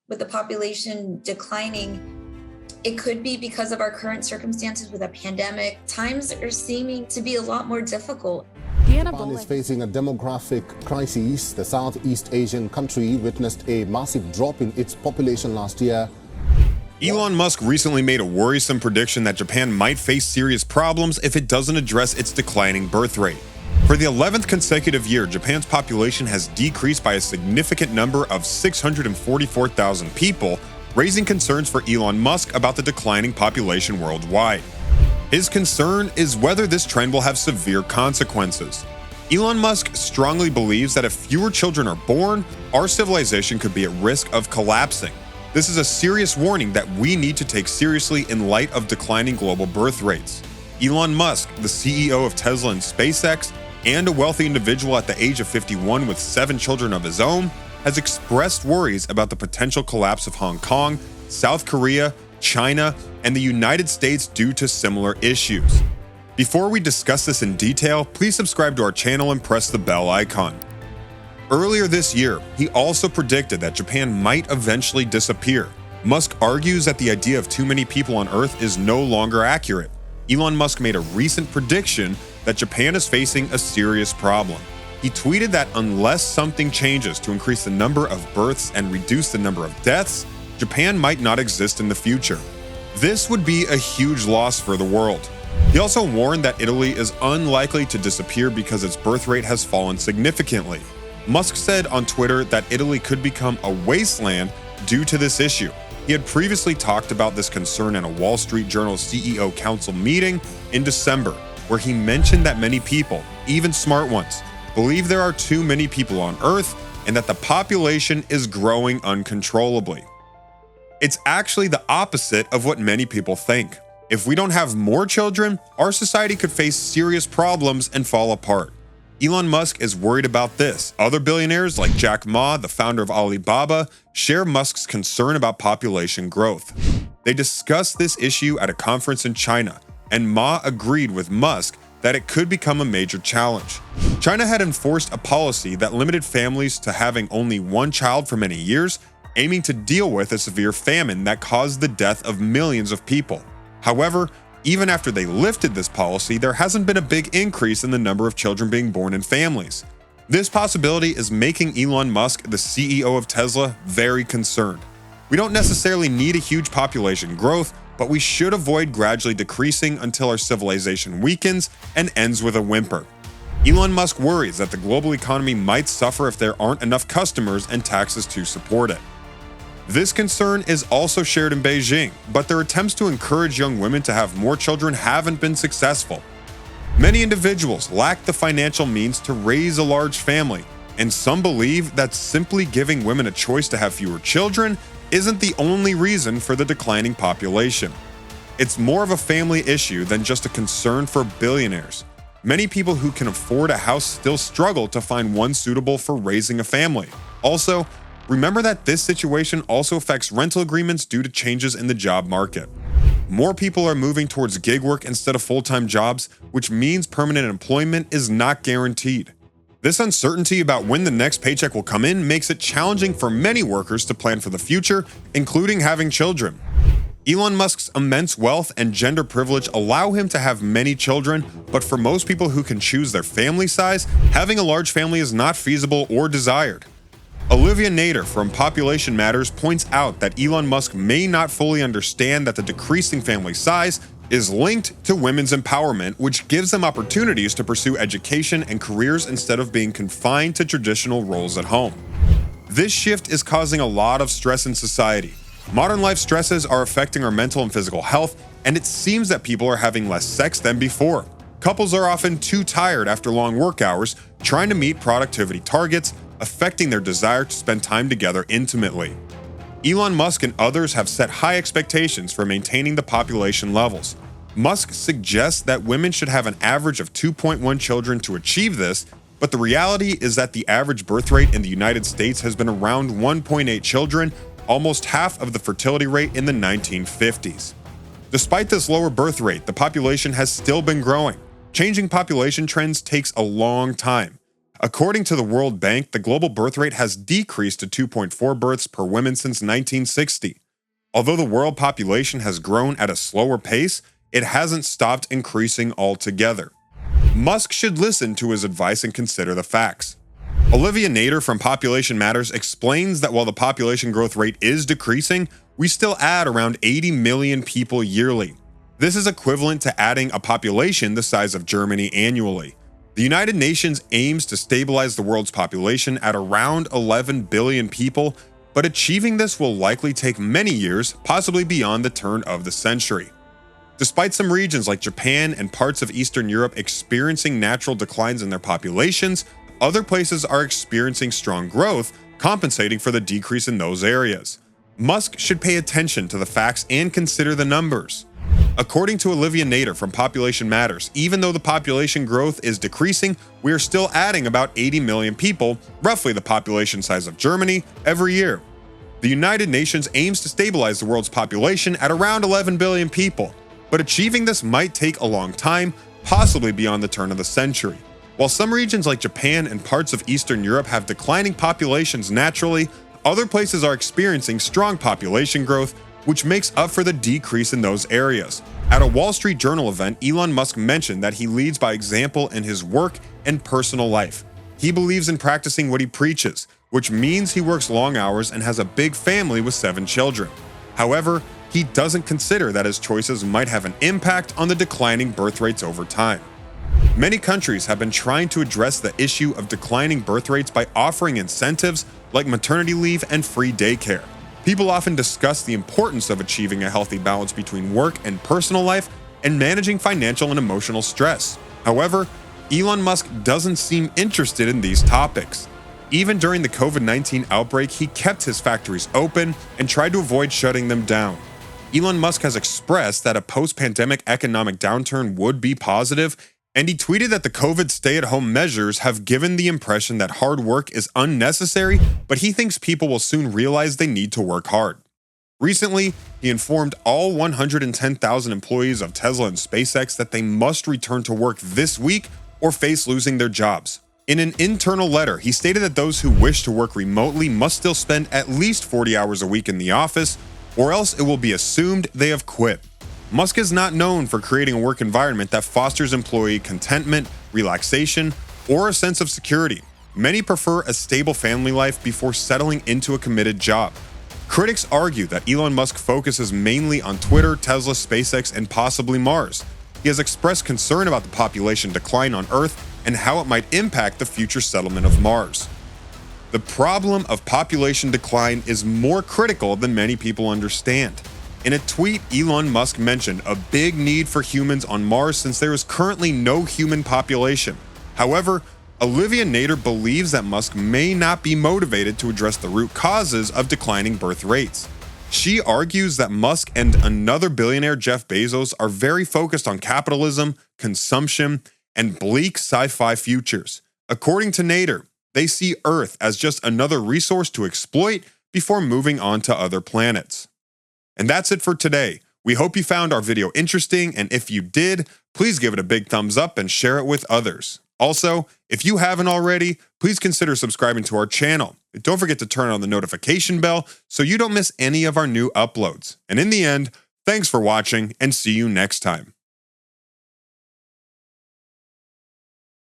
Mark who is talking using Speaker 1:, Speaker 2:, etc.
Speaker 1: with the population declining, it could be because of our current circumstances with a pandemic. Times are seeming to be a lot more difficult.
Speaker 2: Japan is facing a demographic crisis. The Southeast Asian country witnessed a massive drop in its population last year.
Speaker 3: Elon Musk recently made a worrisome prediction that Japan might face serious problems if it doesn't address its declining birth rate. For the 11th consecutive year, Japan's population has decreased by a significant number of 644,000 people, raising concerns for Elon Musk about the declining population worldwide. His concern is whether this trend will have severe consequences. Elon Musk strongly believes that if fewer children are born, our civilization could be at risk of collapsing. This is a serious warning that we need to take seriously in light of declining global birth rates. Elon Musk, the CEO of Tesla and SpaceX, and a wealthy individual at the age of 51 with 7 children of his own, has expressed worries about the potential collapse of Hong Kong, South Korea, China, and the United States due to similar issues. Before we discuss this in detail, please subscribe to our channel and press the bell icon. Earlier this year, he also predicted that Japan might eventually disappear. Musk argues that the idea of too many people on Earth is no longer accurate. Elon Musk made a recent prediction that Japan is facing a serious problem. He tweeted that unless something changes to increase the number of births and reduce the number of deaths, Japan might not exist in the future. This would be a huge loss for the world. He also warned that Italy is unlikely to disappear because its birth rate has fallen significantly. Musk said on Twitter that Italy could become a wasteland due to this issue. He had previously talked about this concern in a Wall Street Journal CEO Council meeting in December, where he mentioned that many people, even smart ones, believe there are too many people on Earth and that the population is growing uncontrollably. It's actually the opposite of what many people think. If we don't have more children, our society could face serious problems and fall apart. Elon Musk is worried about this. Other billionaires like Jack Ma, the founder of Alibaba, share Musk's concern about population growth. They discussed this issue at a conference in China, and Ma agreed with Musk that it could become a major challenge. China had enforced a policy that limited families to having only one child for many years, aiming to deal with a severe famine that caused the death of millions of people. However, even after they lifted this policy, there hasn't been a big increase in the number of children being born in families. This possibility is making Elon Musk, the CEO of Tesla, very concerned. We don't necessarily need a huge population growth, but we should avoid gradually decreasing until our civilization weakens and ends with a whimper. Elon Musk worries that the global economy might suffer if there aren't enough customers and taxes to support it. This concern is also shared in Beijing, but their attempts to encourage young women to have more children haven't been successful. Many individuals lack the financial means to raise a large family, and some believe that simply giving women a choice to have fewer children isn't the only reason for the declining population. It's more of a family issue than just a concern for billionaires. Many people who can afford a house still struggle to find one suitable for raising a family. Also, remember that this situation also affects rental agreements due to changes in the job market. More people are moving towards gig work instead of full-time jobs, which means permanent employment is not guaranteed. This uncertainty about when the next paycheck will come in makes it challenging for many workers to plan for the future, including having children. Elon Musk's immense wealth and gender privilege allow him to have many children, but for most people who can choose their family size, having a large family is not feasible or desired. Olivia Nader from Population Matters points out that Elon Musk may not fully understand that the decreasing family size is linked to women's empowerment, which gives them opportunities to pursue education and careers instead of being confined to traditional roles at home. This shift is causing a lot of stress in society. Modern life stresses are affecting our mental and physical health, and it seems that people are having less sex than before. Couples are often too tired after long work hours, trying to meet productivity targets, affecting their desire to spend time together intimately. Elon Musk and others have set high expectations for maintaining the population levels. Musk suggests that women should have an average of 2.1 children to achieve this, but the reality is that the average birth rate in the United States has been around 1.8 children, almost half of the fertility rate in the 1950s. Despite this lower birth rate, the population has still been growing. Changing population trends takes a long time. According to the World Bank, the global birth rate has decreased to 2.4 births per woman since 1960. Although the world population has grown at a slower pace, it hasn't stopped increasing altogether. Musk should listen to his advice and consider the facts. Olivia Nader from Population Matters explains that while the population growth rate is decreasing, we still add around 80 million people yearly. This is equivalent to adding a population the size of Germany annually. The United Nations aims to stabilize the world's population at around 11 billion people, but achieving this will likely take many years, possibly beyond the turn of the century. Despite some regions like Japan and parts of Eastern Europe experiencing natural declines in their populations, other places are experiencing strong growth, compensating for the decrease in those areas. Musk should pay attention to the facts and consider the numbers. According to Olivia Nader from Population Matters, even though the population growth is decreasing, we are still adding about 80 million people, roughly the population size of Germany, every year. The United Nations aims to stabilize the world's population at around 11 billion people, but achieving this might take a long time, possibly beyond the turn of the century. While some regions like Japan and parts of Eastern Europe have declining populations naturally, other places are experiencing strong population growth, which makes up for the decrease in those areas. At a Wall Street Journal event, Elon Musk mentioned that he leads by example in his work and personal life. He believes in practicing what he preaches, which means he works long hours and has a big family with 7 children. However, he doesn't consider that his choices might have an impact on the declining birth rates over time. Many countries have been trying to address the issue of declining birth rates by offering incentives like maternity leave and free daycare. People often discuss the importance of achieving a healthy balance between work and personal life and managing financial and emotional stress. However, Elon Musk doesn't seem interested in these topics. Even during the COVID-19 outbreak, he kept his factories open and tried to avoid shutting them down. Elon Musk has expressed that a post-pandemic economic downturn would be positive, and he tweeted that the COVID stay-at-home measures have given the impression that hard work is unnecessary, but he thinks people will soon realize they need to work hard. Recently, he informed all 110,000 employees of Tesla and SpaceX that they must return to work this week or face losing their jobs. In an internal letter, he stated that those who wish to work remotely must still spend at least 40 hours a week in the office, or else it will be assumed they have quit. Musk is not known for creating a work environment that fosters employee contentment, relaxation, or a sense of security. Many prefer a stable family life before settling into a committed job. Critics argue that Elon Musk focuses mainly on Twitter, Tesla, SpaceX, and possibly Mars. He has expressed concern about the population decline on Earth and how it might impact the future settlement of Mars. The problem of population decline is more critical than many people understand. In a tweet, Elon Musk mentioned a big need for humans on Mars since there is currently no human population. However, Olivia Nader believes that Musk may not be motivated to address the root causes of declining birth rates. She argues that Musk and another billionaire, Jeff Bezos, are very focused on capitalism, consumption, and bleak sci-fi futures. According to Nader, they see Earth as just another resource to exploit before moving on to other planets. And that's it for today. We hope you found our video interesting, and if you did, please give it a big thumbs up and share it with others. Also, if you haven't already, please consider subscribing to our channel. Don't forget to turn on the notification bell so you don't miss any of our new uploads. And in the end, thanks for watching and see you next time.